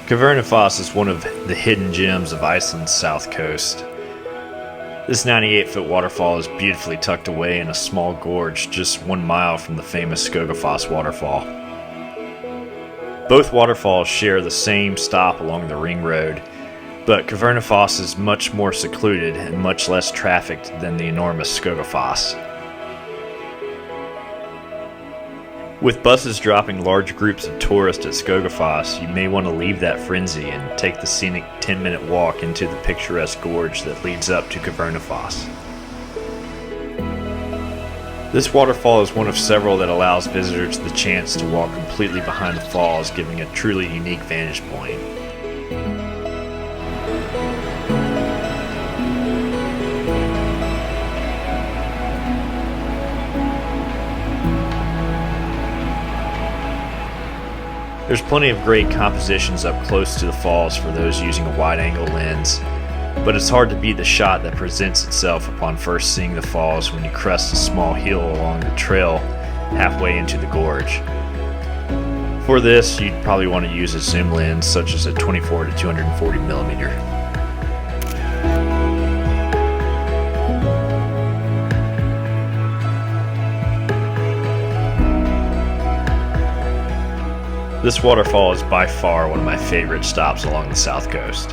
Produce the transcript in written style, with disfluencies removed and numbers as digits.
Kvernufoss is one of the hidden gems of Iceland's south coast. This 98-foot waterfall is beautifully tucked away in a small gorge just 1 mile from the famous Skogafoss waterfall. Both waterfalls share the same stop along the ring road, but Kvernufoss is much more secluded and much less trafficked than the enormous Skogafoss. With buses dropping large groups of tourists at Skogafoss, you may want to leave that frenzy and take the scenic 10-minute walk into the picturesque gorge that leads up to Kvernufoss. This waterfall is one of several that allows visitors the chance to walk completely behind the falls, giving a truly unique vantage point. There's plenty of great compositions up close to the falls for those using a wide-angle lens, but it's hard to beat the shot that presents itself upon first seeing the falls when you crest a small hill along the trail halfway into the gorge. For this, you'd probably want to use a zoom lens such as a 24 to 240 millimeter. This waterfall is by far one of my favorite stops along the south coast.